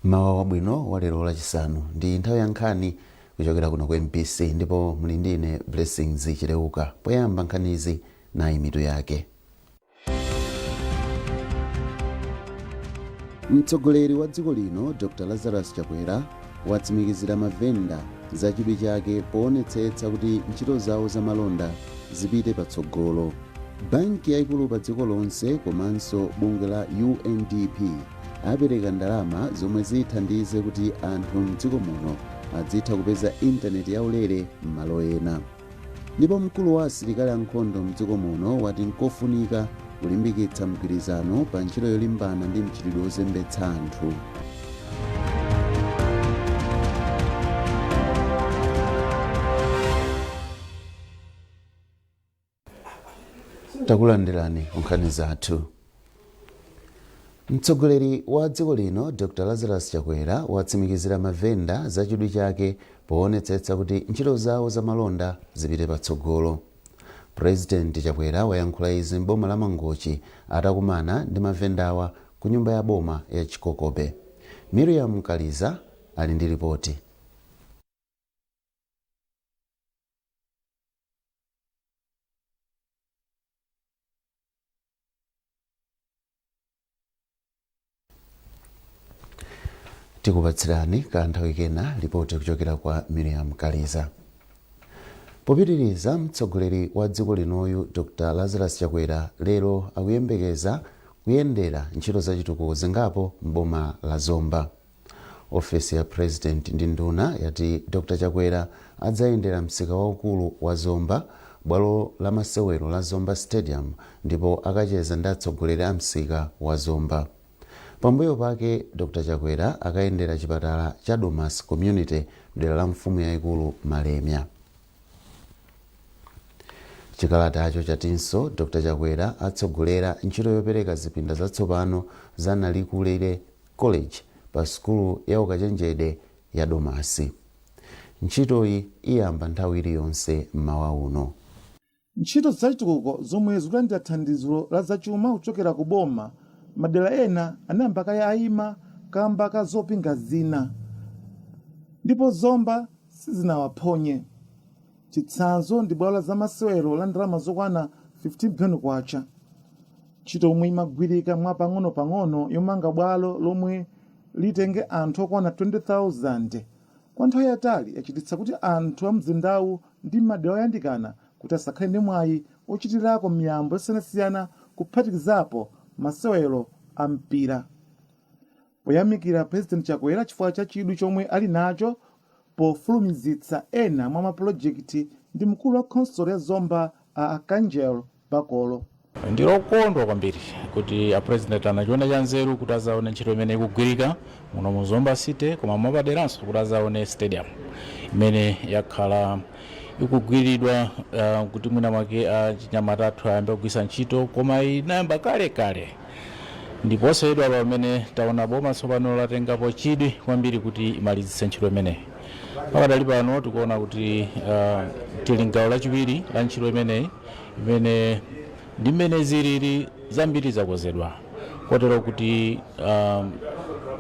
Mawa wabwino wa lero lachisanu ndi nthawi ya nkhani kuchokera kuno ku MBC ndipo muli ndine Blessings Chileuka. Poyamba nkhanizi nayi mitu yake. Mtsogoleri wa dziko lino Dr. Lazarus Chakwera watsimikizira mavenda za chidwi chake poonetsetsa kuti ntchito zawo za malonda zipite patsogolo. Banki yaikulu pa dziko lonse komanso bungwe la UNDP apereka ndalama zomwe zithandize kuti anthu mdziko muno adzitha kupeza intaneti yaulere m'malo ena. Ndipo mkulu wa asilikali ankhondo mdziko muno wati nkofunika kulimbikitsa mgwirizano pa ntchito yolimbana ndi mchitidwe wozembetsa anthu. Takulandirani nkhani zathu. Mtsogoleri wa dziko lino Dr. Lazarus Chakwera watsimikizira mavenda za chidwi chake poonetsetsa kuti ntchito zawo za malonda zipite patsogolo. President Chakwera wayankhula izi m'boma la Mangochi atakumana ndi mavendawa ku nyumba ya boma ya Chikokobe. Miriam Kaliza ali ndi ripoti. Tikupatsirani kanthawi kena ripoti kuchokera kwa Miriam Kaliza. Popitiriza, mtsogoleri wa dziko linoyu Dr. Lazarus Chakwera lero akuyembekeza kuyendera ntchito zachitukuko zingapo m'boma la Zomba. Ofesi ya President ndi nduna yati Dr. Chakwera adzayendera msika waukulu wa Zomba, bwalo la masewero la Zomba Stadium, ndipo akacheza ndi atsogoleri a msika wa Zomba. Pambuyo pake Dr. Chakwera akayendera chipatala cha Domas Community mdera la mfumu yaikulu Malemya. Chikalatacho chatinso Dr. Chakwera atsogolera ntchito yopereka zipinda zatsopano za Nalikulire College pa sukulu ya ukachenjede ya Domasi. Ntchitoyi iyamba nthawi iliyonse mmawa uno. Ntchito zachitukuko zomwe zikulandira thandizo la zachuma kuchokera ku boma, madera ena anayamba kaya ayima kamba ka zopinga zina, ndipo Zomba sizinawaphonye. Chitsanzo ndi bwalo la masewero la ndalama zokwana 15 billion kwacha. Ntchito yomwe imagwirika mwapang'ono-pang'ono yomanga bwalo lomwe litenge anthu okwana 20,000 kwa nthawi yatali yachititsa kuti anthu a mzindawu ndi madera oyandikana kuti asakhale ndi mwayi ochitirako miyambo yosiyanasiyana kuphatikizapo masewero a mpira. Poyamikira President Chakwera chifukwa cha chidwi chomwe ali nacho pofulumizitsa ena mwa mapulojekiti ndi mkulu wa khonsolo ya Zomba a Archangel Bakolo. Ndilokondwa kwambiri kuti a President anachiona cha nzeru kuti azaone ntchito imene ikugwirika muno mu Zomba City, koma mwapaderanso kuti azaone stadium imene yakhala ikugwiridwa kuti mwina mwake achinyamata athu ayambe kugwisa ntchito, koma inayamba kale. Ndiponso edwa pamene taona boma tsopano latengapo chidwi kwambiri kuti imalizitse ntchito imeneyi. Pakadali pano tikuona kuti tili gawo lachiwiri la ntchito imeneyi, imene ndi mmene zilili zambiri zakozedwa, kotero kuti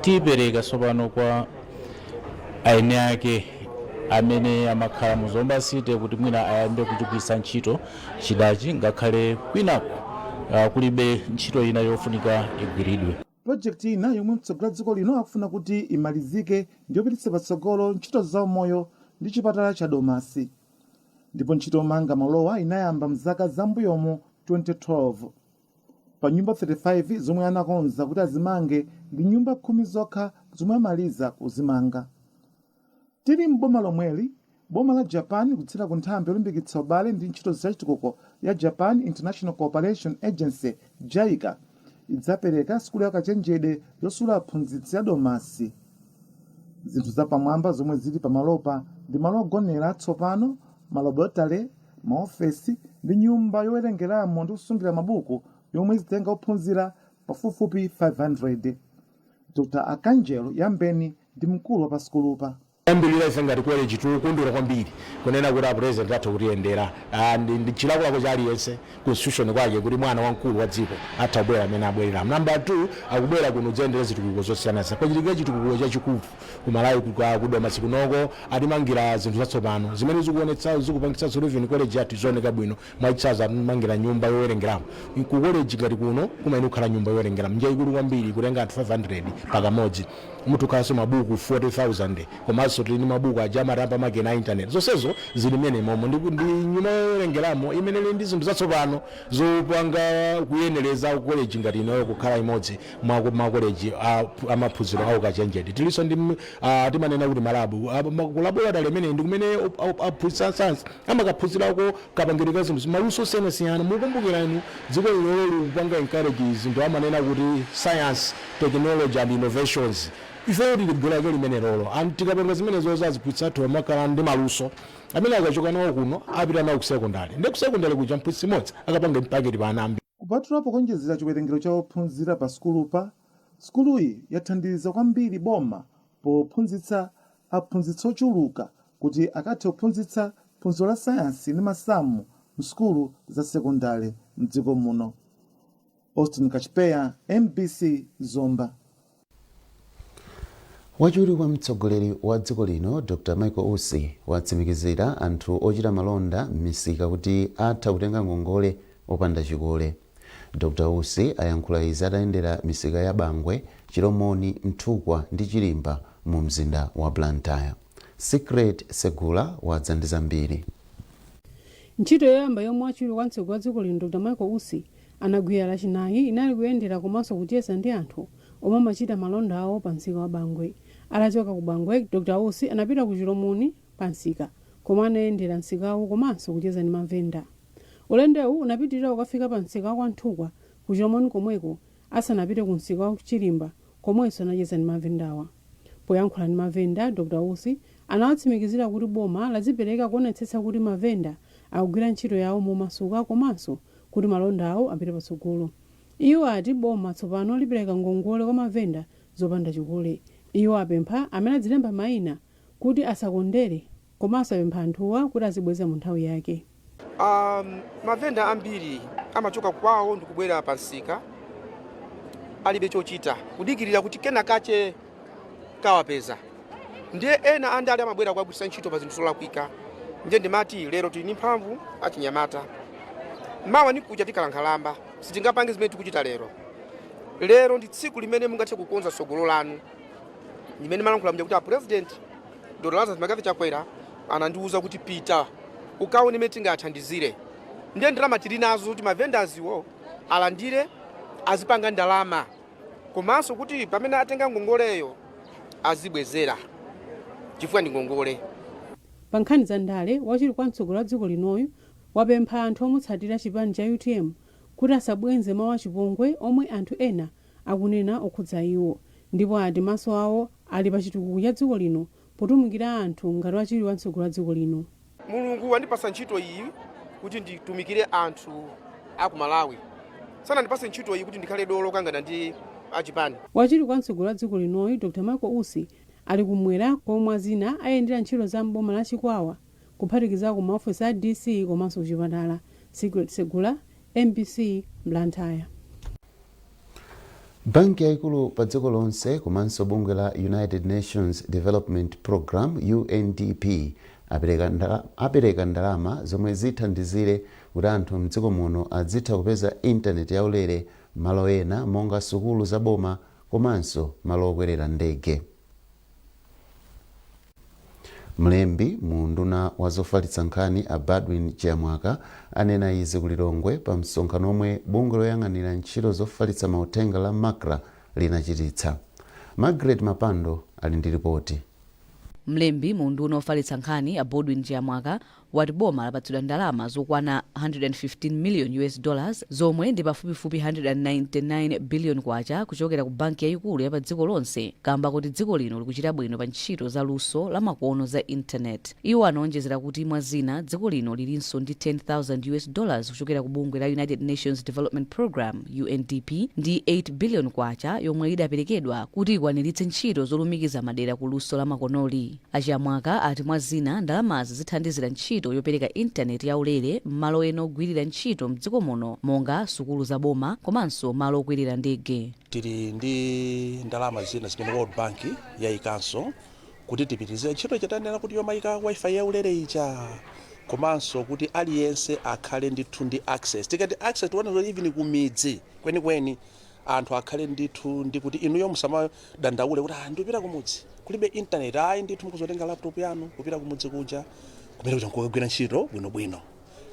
tipereka tsopano kwa aeni ake amene amakhala mu Zomba City kuti mwina ayambe kuchigwisa ntchito chidachi, ngakhale kwinako kulibe ntchito ina yofunika igwiridwe. Projekti ina yomwe mtsogoleri dziko lino akufuna kuti imalizike ndiyopititsa patsogolo ntchito za umoyo ndi chipatala cha Domasi. Ndipo ntchito yomanga malowa inayamba mzaka zambuyomo 2012. Pa nyumba 35 zomwe anakonza kuti azimange ndi nyumba 10 zokha zomwe amaliza kuzimanga. Tili m'boma lomweli, boma la Japan kutsira ku nthambi yolimbikitsa ubale ndi ntchito zachitukuko ya Japan International Cooperation Agency JICA idzapereka sukulu ya ukachenjede yosula aphunzitsi ya Domasi. Zinthu zapamwamba zomwe zili pamalopa ndi malo ogonera atsopano, malabotale, maofesi ndi nyumba yowerengeramo ndi kusungira mabuku yomwe zitenga ophunzira pafupifupi 500. Dr. Archangel Yambeni ndi mkulu wa pa sukulupa. ambiri ife ngati college tikukondwera kwambiri kunena kuti president atha kutiyendera ndi chilakolako cha aliyense constitution kwake kuti mwana wamkulu wa dziko atha kubwera amene abwerera. Namba 2 akubwera kuno kudzayendera zitukuko zosiyanasiyana. Pachitika chitukuko chachikulu kumalawi kudwa masiku noko atimangira zinthu zatsopano zimene zikuonetsa zikupangitsa Sullivan college yathu izioneka bwino mwachitsanzo amangira nyumba yowerengeramo ku college ngati kuno kumayenera kukhala nyumba yowerengeramo njayikulu kwambiri kutenga anthu 500 pakamodzi mutukhaso mabuku 40,000 komanso tili mabuku ajamaramba makina internet zonsezo zili mene momo ndi nyumba yowerengeramo imene ili ndi zinthu zatsopano zopanga kuyenereza college ngati inoyo kukhala imodzi mwa college amaphunziro awo kachenjede tilinso ndi timanena kuti malabu kulaboratory imene ndi kumene aphunzitsa science amakaphunzirako kapangidwe ka zinthu maluso osiyanasiyana. Mukumbukira inu dziko lino kupanga encourage zinthu amanena kuti science technology and innovations ife tiligulake limene lolo tikapanga zimene zozaziphunzitsa athu amakhala ndi maluso amene akachoka nawo kuno apita nawo ku secondary ndi ku secondary kuja mphunzitsi mmodzi akapanga mpaketi pa anambi. Kupatulapo kuonjezera chiwerengero cha ophunzira pa sukulupa, sukuluyi yathandiza kwambiri boma pophunzitsa aphunzitsi ochuluka kuti akathe kuphunzitsa phunziro la sayansi ndi masamu msukulu za sekondari mdziko muno. Austin Kachipeya, MBC Zomba. Wachiwiri kwa mtsogoleri wa dziko lino Dr. Michael Usi watsimikizira anthu ochita malonda m'misika kuti atha kutenga ngongole opanda chikole. Dr. Usi ayankhula izi atayendera misika ya Bangwe, Chiromoni, Mthukwa ndi Chilimba mu mzinda wa Blantyre. Secret Segula wadza ndi zambiri. Ntchito yoyamba yomwe wachiwiri kwa mtsogoleri wa dziko lino Dr. Michael Usi anagwira lachinayi inali kuyendera komanso kucheza ndi anthu omwe amachita malonda awo pa msika wa Bangwe. Atachoka ku Bangwe, Dr. Usi anapita ku Chiromoni pa msika komwe anayendera msikawo komanso kucheza ndi mavenda. Ulendowu unapitirira ukafika pa msika wa Mthukwa ku Chiromoni komweko asanapite ku msika wa Chilimba komwenso anacheza ndi mavendawa. Poyankhula ndi mavenda, Dr. Usi anawatsimikizira kuti boma lazipereka kuonetsetsa kuti mavenda akugwira ntchito yawo momasuka komanso kuti malonda awo apite patsogolo. Iwo ati boma tsopano lipereka ngongole kwa mavenda zopanda chikole. Iwo apempha amene adzilemba mayina kuti asakondere komanso apempha anthuwa kuti azibweza mu nthawi yake. Mavenda ambiri amachoka kwawo ndikubwera pa msika alibe chochita kudikirira kuti kena kache kawapeza. Ndiye ena andale amabwera kuagwiritsa ntchito pa zinthu zolakwika. Ndiye ndimati lero tili ndi mphamvu achinyamata. Mawa ni kuja tikalankalamba sitingapange zimene tikuchita lero. Lero ndi tsiku limene mungathe kukonza tsogolo lanu. Limene malankhula mja kuti president Dr. Lazarus Chakwera anandiuza kuti pita ukaone imene tingathandizire. Ndiye ndalama tili nazo kuti mavendors iwo alandire azipanga ndalama. Komanso kuti pamene atenga ngongoleyo azibwezera chifukwa ndi ngongole. Pa nkhani za ndale, wachiwiri kwa mtsogoleri wa dziko linoyu wapempha anthu omutsatira chipani cha UTM kuti asabwenze mawu achipongwe omwe anthu ena akunena okhudza iwo, ndipo ati maso awo ali pa chitukuko cha dziko lino potumikira anthu ngati wachiwiri wa mtsogoleri wa dziko lino. Mulungu wandipasa ntchito iyi kuti nditumikire anthu aku Malawi. Sana ndipase ntchito iyi kuti ndikhale dolo kangana ndi achipani. Wachiwiri kwa mtsogoleri wa dziko linoyu Dr. Michael Usi ali kumwera komwe azina ayendera ntchito za mboma la Chikwawa kuphatikiza ku maofesi a DC komanso kuchipatala. Secret Segula, MBC Blantyre. Banki yaikulu pa dziko lonse komanso bungwe la United Nations Development Program UNDP apereka ndalama zomwe zithandizire kuti anthu mdziko muno azitha kupeza intaneti yaulere malo ena monga sukulu za boma komanso malo okwerera ndege. Mlembi mu nduna wa zofalitsa nkhani a Badwin Chiamwaka anena izi ku Lilongwe pa msonkhano omwe bungwe loyang'anira ntchito zofalitsa mauthenga la Makra linachititsa. Margaret Mapando ali ndi ripoti. Mlembi mu nduna wofalitsa nkhani a Badwin Chiamwaka wati boma lapatsidwa ndalama zokwana $115 million zomwe ndi pafupifupi 199 billion kwacha kuchokera ku banki yayikulu ya pa dziko lonse kamba kuti dziko lino likuchita bwino pa ntchito za luso la makono za intaneti. Iwo anaonjezera kuti mwazina dziko lino lilinso ndi $10,000 kuchokera ku bungwe la United Nations Development Program UNDP ndi 8 billion kwacha yomwe idaperekedwa kuti ikwaniritse ntchito zolumikiza madera ku luso la makonoli. Achiyamwaka ati mwazina ndalamazi zithandizira ntchito yopereka intaneti yaulere m'malo ena ogwirira ntchito mdziko muno monga sukulu za boma komanso malo okwirira ndege. Tili ndi ndalama zina zimene World Bank yayikanso kuti tipitirize ntchito chatanena kuti yomayika wifi yaulere icha komanso kuti aliyense akhale ndithu ndi access. Tikati access tiwanazo even kumidzi kwenikweni anthu akhale ndithu ndi kuti inuyo musamadandaule kuti ndipita kumudzi kulibe internet, ndithu mukuzotenga laptop yanu kupita kumudzi kuja kumene kugwira ntchito bwinobwino.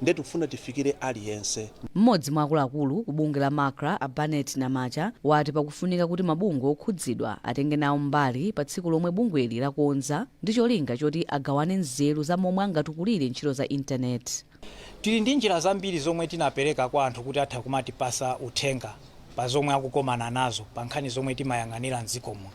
Ndetu tufuna tifikire aliyense. Mmodzi mwa akuluakulu ku bungwe la Makra Abanet Namacha wati pakufunika kuti mabungwe okhudzidwa atenge nawo mbali pa tsiku lomwe bungweli lakonza ndi cholinga choti agawane nzeru za momwe angatukulire ntchito za intaneti. Tili ndi njira zambiri zomwe tinapereka kwa anthu kuti atha kumatipasa uthenga pa zomwe akukomana nazo pa nkhani zomwe timayang'anira mdziko muno.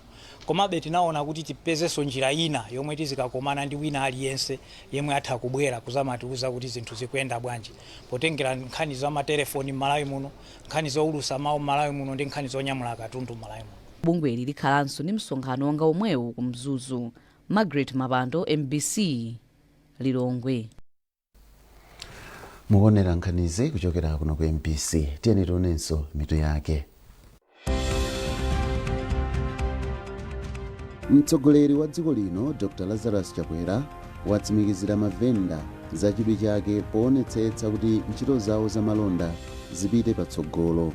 Komabe tinaona kuti tipezenso njira ina yomwe tizikakomana ndi wina aliyense yemwe atha kubwera kuzamatiuza kuti zinthu zikuyenda bwanji potengera nkhani za matelefoni m'Malawi muno, nkhani zoulusa mawu m'Malawi muno ndi nkhani zonyamula katundu m'Malawi muno. Bungweli likhalanso ndi msonkhano wanga omwewu ku Mzuzu. Margaret Mapando, MBC, Lilongwe. Muonera nkhanizi kuchokera kuno ku MBC. Tiyeni tionenso mitu yake. Mtsogoleri wa dziko lino Dr. Lazarus Chakwera watsimikizira mavenda za chidwi chake poonetsetsa kuti ntchito zawo za malonda zipite patsogolo.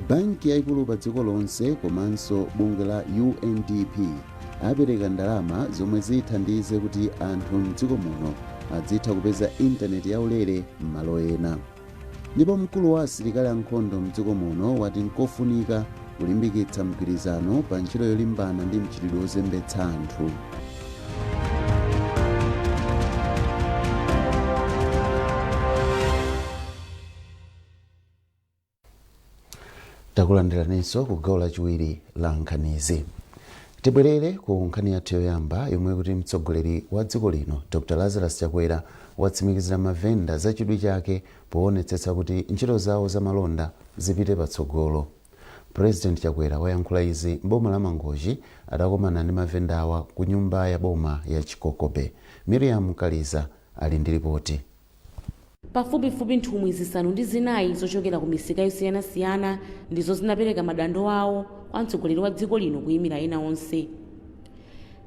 Banki yayikulu pa dziko lonse komanso bungwe la UNDP apereka ndalama zomwe zithandize kuti anthu mdziko muno adzitha kupeza intaneti yaulere m'malo ena. Ndipo mkulu wa asilikali ankhondo mdziko muno wati nkofunika kulimbikitsa mgwirizano pa ntchito yolimbana ndi mchitidwe ozembetsa anthu. Takulandiranso ku gawo lachiwiri la nkhanizi. Tibwerere ku nkhani yathu yoyamba yomwe kuti mtsogoleri wa dziko lino Dr. Lazarus Chakwera watsimikizira mavenda za chidwi chake poonetsetsa kuti ntchito zawo za malonda zipite patsogolo. President Chakwera wayankhula izi m'boma la Mangochi adakomana ndi mavendawa ku nyumba ya boma ya Chikokobe. Miriam Kaliza ali ndi ripoti. Pafupifupi nthumwi zisanu ndi zinayi zochokera ku misika yosiyanasiyana ndizo zinapereka madando awo kwa mtsogoleri wa dziko lino kuyimira ena onse.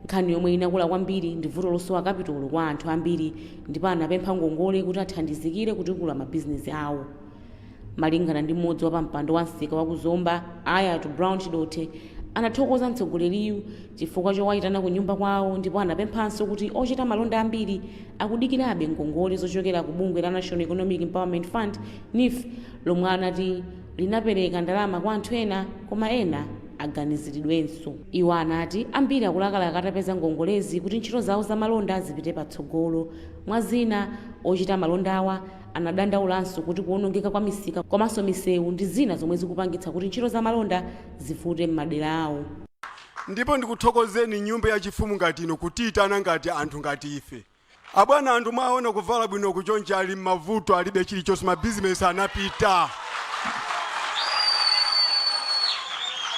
Nkhani yomwe inakula kwambiri ndi vuto losowa kapitolo kwa anthu ambiri ndipo anapempha ngongole kuti athandizikire kutukula mabizinesi awo. Malingana ndi mmodzi wa pampando wa msika wa kuzomba Ayatu Brown Chidote anathokoza mtsogoleriyu chifukwa chowayitana ku nyumba kwawo ndipo anapemphanso kuti ochita malonda ambiri akudikirabe ngongole zochokera ku bungwe la National Economic Empowerment Fund NEF lomwe anati linapereka ndalama kwa anthu ena koma ena aganiziridwenso. Iwo anati ambiri akulakalaka atapeza ngongolezi kuti ntchito zawo za malonda zipite patsogolo. Mwazina ochita malonda awa anadandaulanso kuti kuonongeka kwa misika komanso misewu ndi zina zomwe zikupangitsa kuti ntchito za malonda zifute m'madera awo. Ndipo ndikuthokozeni nyumba ya chifumu ngati ino kutiyitana ngati anthu ngati ife. Abwana anthu mwaona kuvala bwino kuchonja ali mavuto alibe chilichonse mabizinesi anapita.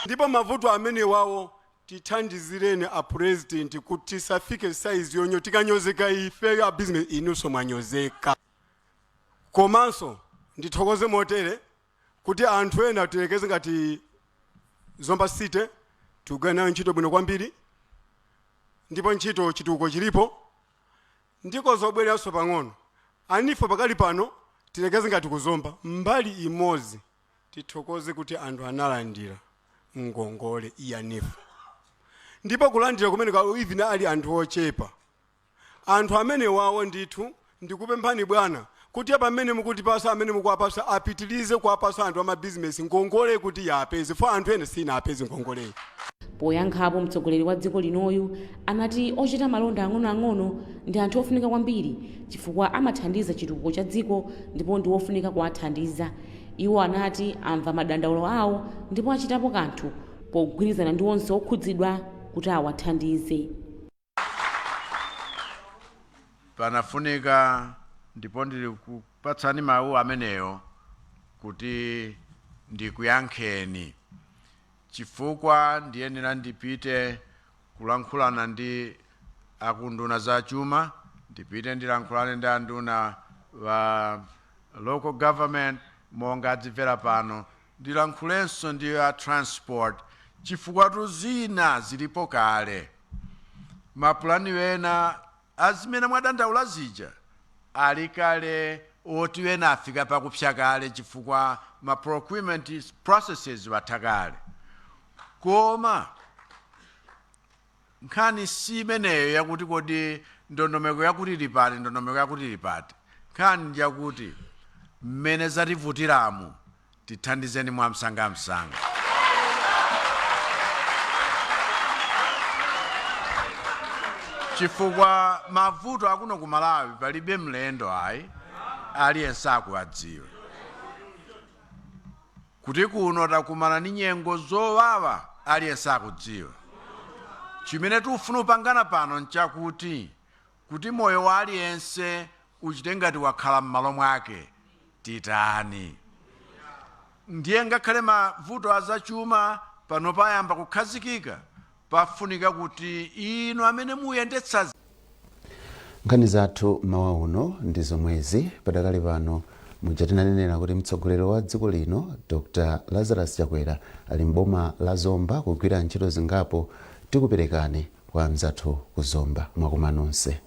Ndipo mavuto amene wawo tithandizireni a president kuti safike size yonyo tikanyozeka ife ya business inunso mwanyozeka. Komanso ndithokoze motere kuti anthu ena tilekeze ngati Zomba City tugana ntchito bwino kwambiri ndipo ntchito chituko chilipo ndiko zobwereranso pang'ono. Anifo pakali pano tilekeze ngati kuzomba mbali imodzi tithokoze kuti anthu analandira ngongole iyanifu. Ndipo kulandira kumene kwa even ali anthu ochepa. Anthu amene wawo ndithu ndikupemphani bwana kuti pamene mukutipasa amene mukuwapasa apitilize kuwapasa anthu amabizinesi ngongole kuti yapeze fo anthu ene sina apeze ngongole. Poyankhapo mtsogoleri wa dziko linoyu anati ochita malonda ang'onoang'ono ndi anthu ofunika kwambiri chifukwa amathandiza chitukuko cha dziko ndipo ndi ofunika kuwathandiza. Iwo anati amva madandaulo awo ndipo achitapo kanthu pogwirizana ndi onse okhudzidwa kuti awathandize. Panafunika ndipo ndili kupatsani mawu ameneyo kuti ndikuyankheni chifukwa ndiyenera ndipite kulankhulana ndi akunduna za chuma, ndipite ndilankhulane ndi anduna wa local government monga adzimvera pano, ndilankhulenso ndi a transport chifukwa tuzina zilipo kale. Mapulani wena azimene mwadandaula zija ali kale oti wena afika pakupsa kale chifukwa ma procurement processes watha kale. Koma nkhani si imeneyo yakuti kodi ndondomeko yakuti lipati ndondomeko yakuti lipati. Nkhani yakuti mmene zativutiramu tithandizeni mwamsangamsanga. Chifukwa mavuto akuno ku Malawi palibe mlendo ayi aliyense akuwadziwa. Kuti kuno takumana ndi nyengo zowawa aliyense akudziwa. Chimene tikufuna kupangana pano nchakuti kuti moyo wa aliyense uchite ngati wakhala m'malo mwake titani. Ndiye ngakhale mavuto azachuma pano payamba kukhazikika pafunika kuti inu amene muyendetsa. Nkhani zathu mawa uno ndi zomwezi. Padakali pano mujatinanenera kuti mtsogoleri wa dziko lino Dr. Lazarus Chakwera ali mboma la Zomba kugwira ntchito zingapo tikuperekani kwa mzathu ku Zomba. Mwakoma nonse.